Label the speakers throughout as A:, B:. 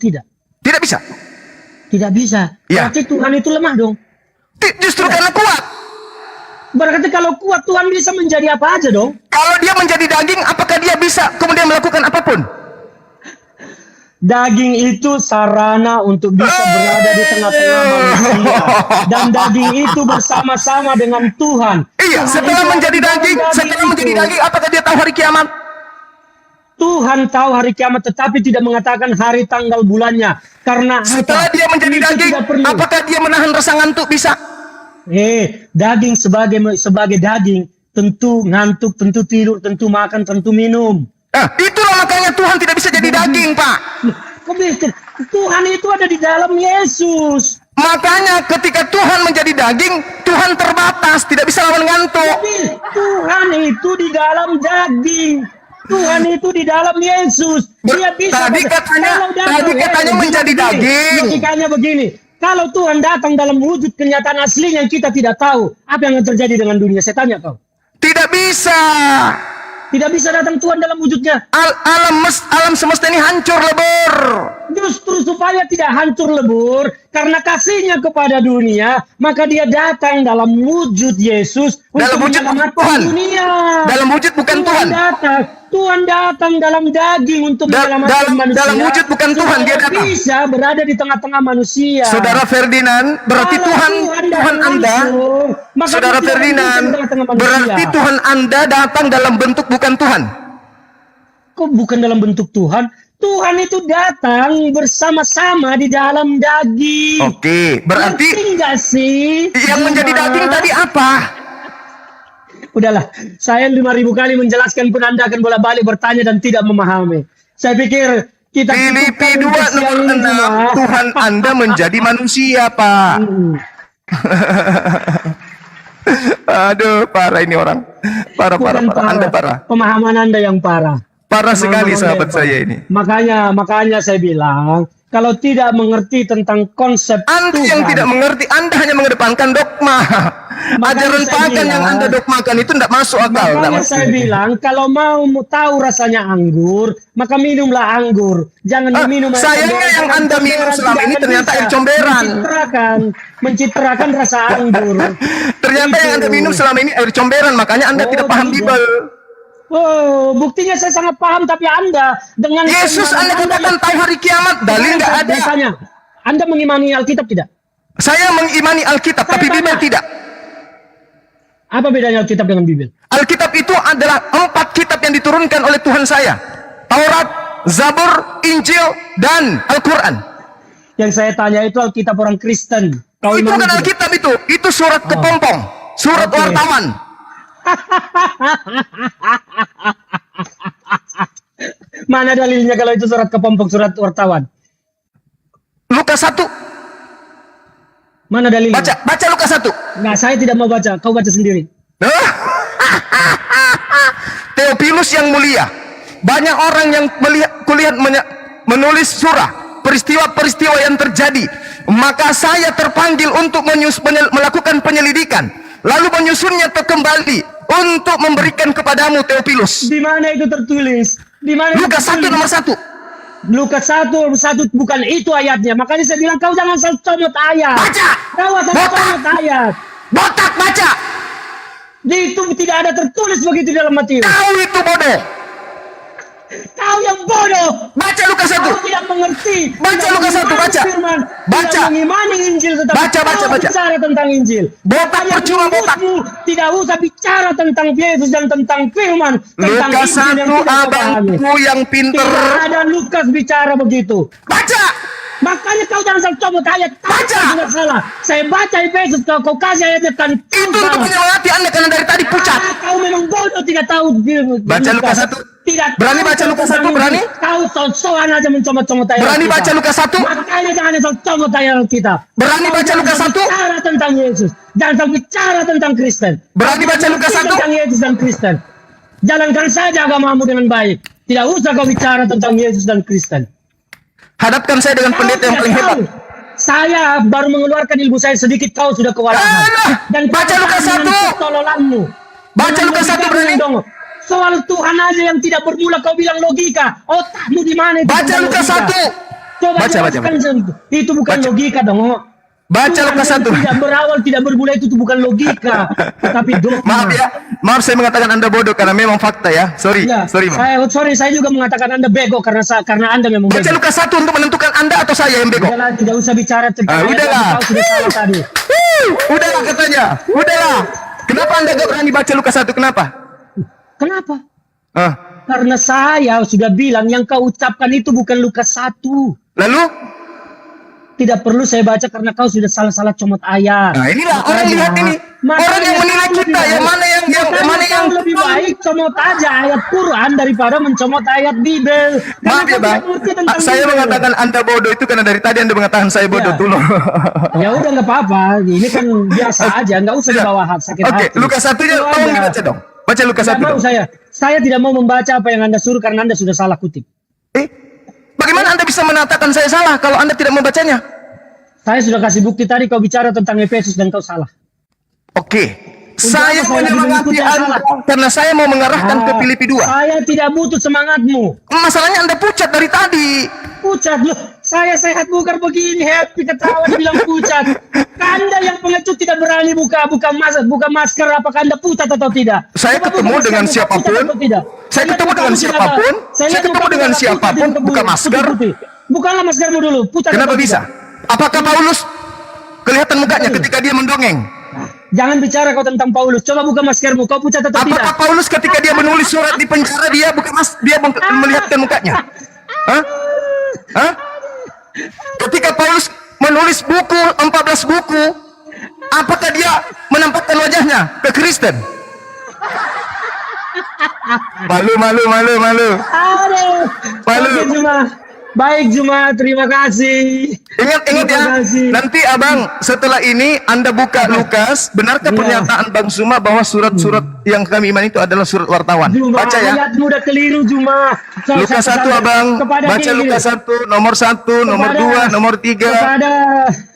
A: Tidak.
B: Tidak bisa.
A: Tidak bisa.
B: Ya.
A: Berarti Tuhan itu lemah dong.
B: Justru karena kuat.
A: Berarti kalau kuat Tuhan bisa menjadi apa aja dong.
B: Kalau dia menjadi daging, apakah dia bisa kemudian melakukan apapun?
A: Daging itu sarana untuk bisa berada di tengah-tengah manusia. Dan daging itu bersama-sama dengan Tuhan.
B: Iya,
A: Tuhan
B: setelah
A: itu
B: menjadi
A: ada di dalam
B: daging,
A: itu.
B: apakah dia tahu hari kiamat?
A: Tuhan tahu hari kiamat tetapi tidak mengatakan hari tanggal bulannya. Karena
B: Setelah
A: apa?
B: dia menjadi
A: Itu
B: daging,
A: tidak perlu.
B: apakah dia menahan rasa ngantuk? Bisa.
A: Daging sebagai daging tentu ngantuk, tentu tidur, tentu makan, tentu minum.
B: Itulah makanya Tuhan tidak bisa jadi daging, Pak.
A: Kok bisa? Tuhan itu ada di dalam Yesus.
B: Makanya ketika Tuhan menjadi daging, Tuhan terbatas, tidak bisa lawan ngantuk.
A: Tapi Tuhan itu di dalam daging. Tuhan itu di dalam Yesus. Dia bisa.
B: Tadi katanya menjadi daging.
A: Logikanya begini. Kalau Tuhan datang dalam wujud kenyataan aslinya yang kita tidak tahu, apa yang akan terjadi dengan dunia? Saya tanya kau.
B: Tidak bisa.
A: Tidak bisa datang Tuhan dalam wujudnya.
B: Alam semesta ini hancur lebur.
A: Justru supaya tidak hancur lebur, karena kasihnya kepada dunia, maka dia datang dalam wujud Yesus
B: Dalam
A: untuk
B: wujud
A: menyelamatkan
B: Tuhan.
A: dunia.
B: Dalam wujud bukan Tuhan.
A: Tuhan datang dalam daging untuk menyelamatkan manusia.
B: Dalam wujud bukan Tuhan, dia
A: supaya
B: datang.
A: bisa berada di tengah-tengah manusia.
B: Saudara Ferdinand, berarti
A: Kalau
B: Tuhan Anda,
A: langsung, maka
B: Saudara
A: dia tidak
B: Ferdinand,
A: di tengah-tengah manusia.
B: berarti Tuhan Anda datang dalam bentuk bukan Tuhan.
A: Kok bukan dalam bentuk Tuhan? Tuhan itu datang bersama-sama di dalam daging.
B: Oke, berarti
A: Ngerti nggak sih?
B: yang menjadi daging tadi apa?
A: Udahlah, saya 5.000 kali menjelaskan pun Anda akan bolak-balik bertanya dan tidak memahami. Saya pikir kita
B: Filipi 2
A: cukupkan
B: nomor
A: siang ini
B: 6,
A: cuma.
B: Tuhan Anda menjadi manusia, Pak. Aduh, parah ini orang. Parah.
A: Bukan
B: Anda parah.
A: Pemahaman Anda yang parah.
B: Parah sekali
A: Pemahaman
B: sahabat
A: Anda yang
B: saya
A: parah.
B: ini.
A: Makanya saya bilang, kalau tidak mengerti tentang konsep
B: Anda
A: Tuhan,
B: yang tidak mengerti, Anda hanya mengedepankan dogma. Ajaran
A: saya
B: pagan yang
A: bilang-
B: Anda dogmakan itu tidak masuk akal. Tidak
A: makanya
B: masuk.
A: saya bilang, kalau mau tahu rasanya anggur, maka minumlah anggur. Jangan diminum air
B: sayangnya
A: comberan.
B: yang Anda minum
A: Comberan
B: selama
A: tidak
B: ini
A: akan
B: ternyata
A: bisa
B: air comberan.
A: Mencitrakan rasa anggur.
B: Ternyata yang Anda minum selama ini air comberan, makanya Anda tidak paham
A: tidak.
B: Bible.
A: Oh, buktinya saya sangat paham, tapi Anda dengan
B: Yesus Anda katakan tahu hari kiamat, dalil nggak ada.
A: Saya tanya, Anda mengimani Alkitab tidak?
B: Saya mengimani Alkitab,
A: Saya
B: tapi Bible
A: tanya.
B: tidak.
A: Apa bedanya Alkitab dengan Bible?
B: Alkitab itu adalah 4 kitab yang diturunkan oleh Tuhan saya. Taurat, Zabur, Injil, dan Al-Quran.
A: Yang saya tanya itu Alkitab orang Kristen. Kau
B: Itu
A: imani
B: bukan
A: tidak?
B: Alkitab itu surat kepompong, surat
A: Oke.
B: wartawan.
A: Mana dalilnya kalau itu surat kepompong, surat wartawan?
B: Lukas 1,
A: Mana dalilnya?
B: baca Lukas 1.
A: Nah, saya tidak mau baca. Kau baca sendiri.
B: Theophilus yang mulia, banyak orang yang kulihat menulis surah peristiwa-peristiwa yang terjadi, maka saya terpanggil untuk melakukan penyelidikan, lalu menyusunnya kembali untuk memberikan kepadamu, Theophilus.
A: Di mana itu tertulis? Di mana?
B: Lukas 1 nomor 1.
A: Lukas 1 bukan itu ayatnya. Makanya saya bilang kau jangan asal comot ayat.
B: Baca.
A: Kau asal
B: Botak.
A: comot ayat.
B: Botak, baca.
A: Itu tidak ada tertulis begitu dalam Matius.
B: Kau itu bodoh.
A: Kau yang bodoh.
B: Baca Lukas 1.
A: Kau tidak mengerti.
B: Baca
A: Tidak
B: Lukas 1,
A: mengimani
B: baca.
A: firman,
B: Baca.
A: Tidak mengimani Injil tetapi
B: Baca.
A: kau bicara tentang Injil.
B: Botak,
A: Makanya
B: percuma botak.
A: mulutmu tidak usah bicara tentang Yesus dan tentang firman. Tentang
B: Lukas
A: Injil
B: 1,
A: yang tidak kau pahami.
B: abangku yang pinter.
A: Tidak ada Lukas bicara begitu.
B: Baca.
A: Makanya kau jangan asal comot ayat. Kau
B: Baca.
A: tidak salah. Saya baca Efesus, kau kasih ayatnya kan.
B: Itu untuk menyemangati Anda karena dari tadi pucat.
A: Kau memang bodoh, tidak tahu.
B: Baca Lukas 1.
A: Tidak
B: Berani
A: tahu
B: baca Lukas 1,
A: tentang
B: berani?
A: Injil. Kau sok-sokan aja mencomot-comot ayat.
B: Berani
A: kita.
B: baca Lukas 1?
A: Makanya jangan asal comot ayat kita.
B: Berani
A: Kau
B: baca
A: jangan
B: Lukas 1?
A: bicara tentang Yesus. Jangan asal bicara tentang Kristen.
B: Berani baca Lukas 1?
A: Tentang Yesus dan Kristen. Jalankan saja agamamu dengan baik. Tidak usah kau bicara tentang Yesus dan Kristen.
B: Hadapkan saya dengan pendeta yang paling hebat.
A: Saya baru mengeluarkan ilmu saya sedikit, kau sudah kewalahan.
B: Alah, baca Lukas 1.
A: Tololanmu.
B: Baca Lukas 1 berani.
A: Soal Tuhan aja yang tidak bermula kau bilang logika. Otakmu di mana? itu
B: Baca
A: tentang
B: Lukas
A: logika?
B: 1.
A: Coba
B: Baca, baca,
A: jelaskan
B: baca.
A: itu bukan
B: Baca.
A: logika dong.
B: Baca
A: Tuhan
B: Lukas
A: yang
B: 1.
A: tidak berawal, tidak bermula itu bukan logika, tetapi dogma.
B: Maaf ya, maaf saya mengatakan Anda bodoh karena memang fakta ya. Sorry,
A: Ya,
B: sorry Bang.
A: saya juga mengatakan Anda bego karena Anda memang
B: Baca
A: bego.
B: Lukas 1 untuk menentukan Anda atau saya yang bego.
A: Udahlah, tidak usah bicara tentang ayat
B: udahlah.
A: yang kau sudah salah tadi.
B: Udahlah katanya, udahlah. Kenapa Anda gak berani baca Lukas 1? Kenapa?
A: Kenapa?
B: Ah,
A: Karena saya sudah bilang yang kau ucapkan itu bukan Lukas 1.
B: lalu?
A: Tidak perlu saya baca karena kau sudah salah-salah comot ayat.
B: Nah inilah orang lihat ini. Orang yang menilai kita, yang mana yang
A: kau lebih baik comot aja ayat Quran daripada mencomot ayat Bible.
B: Maaf ya Bang, saya mengatakan Anda bodoh itu karena dari tadi Anda mengatakan saya bodoh dulu.
A: Ya udah nggak apa-apa, ini kan biasa aja, nggak usah dibawa sakit hati.
B: Oke, Lukas 1-nya tolong dibaca dong. Baca Lukas 1
A: mau
B: dong.
A: saya tidak mau membaca apa yang Anda suruh karena Anda sudah salah kutip.
B: Bagaimana Anda bisa menatakan saya salah kalau Anda tidak membacanya?
A: Saya sudah kasih bukti tadi kau bicara tentang Efesus dan kau salah.
B: Oke. Saya menyemangati Anda karena saya mau mengarahkan ke Filipi 2.
A: Saya tidak butuh semangatmu.
B: Masalahnya Anda pucat dari tadi.
A: Pucat loh. Saya sehat bukan begini, happy ketawa dibilang pucat. Anda yang pengecut tidak berani buka masker, apakah Anda pucat atau tidak?
B: Saya ketemu dengan siapapun. Saya ketemu dengan siapapun. Saya ketemu dengan siapapun buka masker.
A: Bukalah maskermu dulu. Pucat.
B: Kenapa bisa? Apakah Paulus kelihatan mukanya ketika dia mendongeng?
A: Jangan bicara kau tentang Paulus. Coba buka maskermu. Kau pucat atau tidak?
B: Apakah Paulus ketika dia menulis surat di penjara dia melihatkan mukanya? Hah? Hah? Ketika Paulus menulis buku 14 buku, apakah dia menampakkan wajahnya ke Kristen? Malu.
A: Aduh.
B: Malu.
A: Oke, Baik Juma, terima kasih.
B: Ingat ya, nanti Abang setelah ini Anda buka Lukas, benarkah pernyataan Bang Zuma bahwa surat-surat yang kami iman itu adalah surat wartawan?
A: Juma,
B: Baca ya.
A: ayatmu udah keliru Juma.
B: Lukas 1 Abang, baca Lukas 1, nomor 1, nomor 2, nomor 3.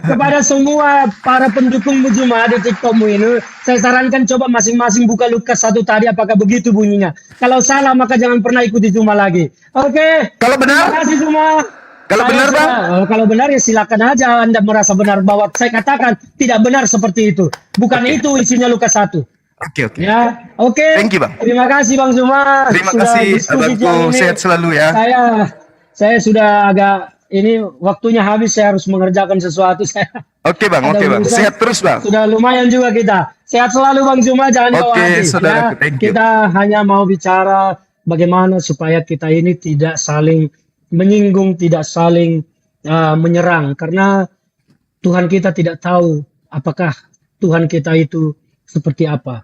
A: Kepada semua para pendukungmu Juma di TikTokmu ini, saya sarankan coba masing-masing buka Lukas 1 tadi, apakah begitu bunyinya. Kalau salah maka jangan pernah ikuti Juma lagi. Oke.
B: Kalau benar?
A: Terima kasih Juma.
B: Kalau benar Bang?
A: Kalau benar ya silakan aja Anda merasa benar bahwa saya katakan tidak benar seperti itu. Bukan itu isinya Lukas 1.
B: Oke.
A: Ya, oke.
B: Thank you Bang.
A: Terima kasih Bang Zuma.
B: Terima kasih Abangku, sehat selalu ya.
A: Saya sudah agak ini waktunya habis, saya harus mengerjakan sesuatu.
B: Oke Bang. Sehat terus Bang.
A: Sudah lumayan juga kita. Sehat selalu Bang Zuma, jangan bawa hati.
B: Saudara, thank you.
A: Kita hanya mau bicara bagaimana supaya kita ini tidak saling menyinggung, tidak saling menyerang, karena Tuhan kita tidak tahu apakah Tuhan kita itu seperti apa.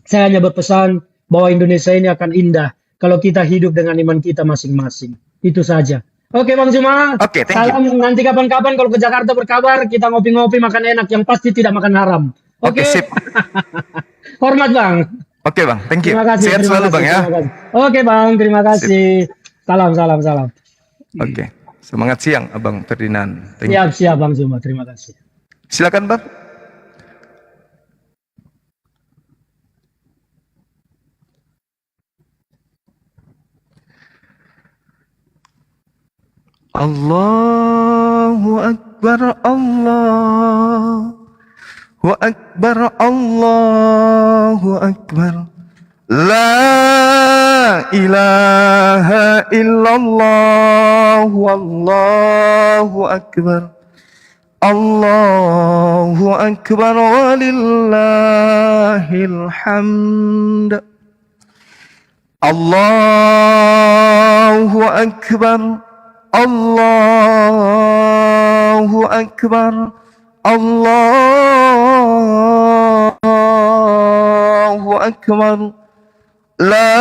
A: Saya hanya berpesan bahwa Indonesia ini akan indah kalau kita hidup dengan iman kita masing-masing. Itu saja. Oke Bang Zuma.
B: Oke, thank
A: salam.
B: you.
A: Nanti kapan-kapan kalau ke Jakarta berkabar, kita ngopi-ngopi makan enak, yang pasti tidak makan haram. Oke.
B: Sip.
A: Hormat Bang.
B: Oke Bang, thank you.
A: Terima kasih.
B: Sehat selalu Bang ya.
A: Oke Bang, terima kasih. Salam.
B: Oke. Semangat siang Abang Ferdinand.
A: Siap Bang Zuma, terima kasih.
B: Silakan Bang. Allahu Akbar, Allahu Akbar, Allahu Akbar. La ilaha illallah, wallahu akbar. Allahu akbar walillahil hamd. Allahu akbar. Allahu akbar. Allahu akbar. La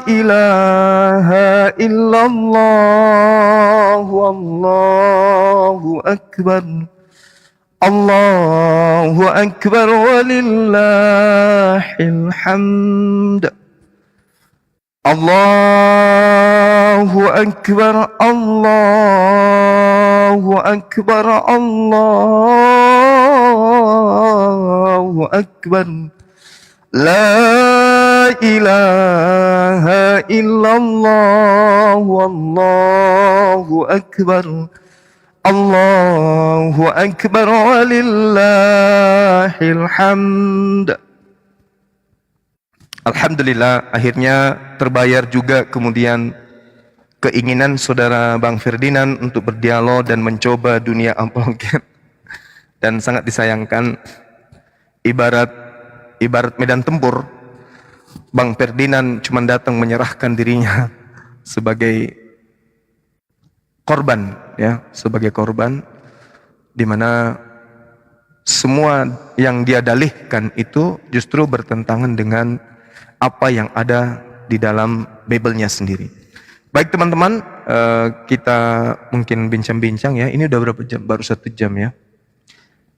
B: ilaha illallah, wallahu akbar. Allahu akbar walillahil hamd. Allahu akbar, Allahu akbar, Allahu akbar. La ilaha illallah wallahu akbar. Allahu akbar walillahil hamd. Alhamdulillah, akhirnya terbayar juga kemudian keinginan saudara Bang Ferdinand untuk berdialog dan mencoba dunia amploket. Dan sangat disayangkan, ibarat medan tempur, Bang Ferdinand cuma datang menyerahkan dirinya sebagai korban, ya, sebagai korban, di mana semua yang dia dalihkan itu justru bertentangan dengan apa yang ada di dalam Bible-nya sendiri. Baik teman-teman, kita mungkin bincang-bincang ya. Ini udah berapa jam? Baru 1 jam ya.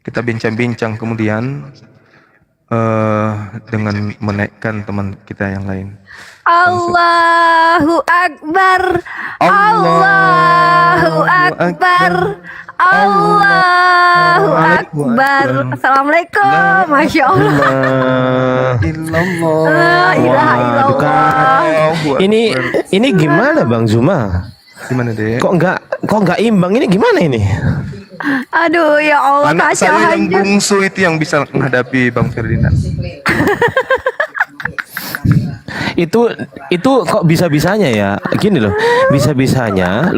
B: Kita bincang-bincang kemudian dengan menaikkan teman kita yang lain.
C: Allahu Akbar, Allahu Akbar, Allahu Akbar. Assalamualaikum, Masya Allah. La ilaha illallah.
D: Ini gimana Bang Zuma?
B: Gimana deh?
D: Kok nggak imbang, ini gimana ini?
C: Aduh ya Allah,
B: Anak
C: Tasya
B: saya yang
C: hancur.
B: bungsu itu yang bisa menghadapi Bang Ferdinand.
D: Itu kok bisa-bisanya ya? Gini loh, bisa-bisanya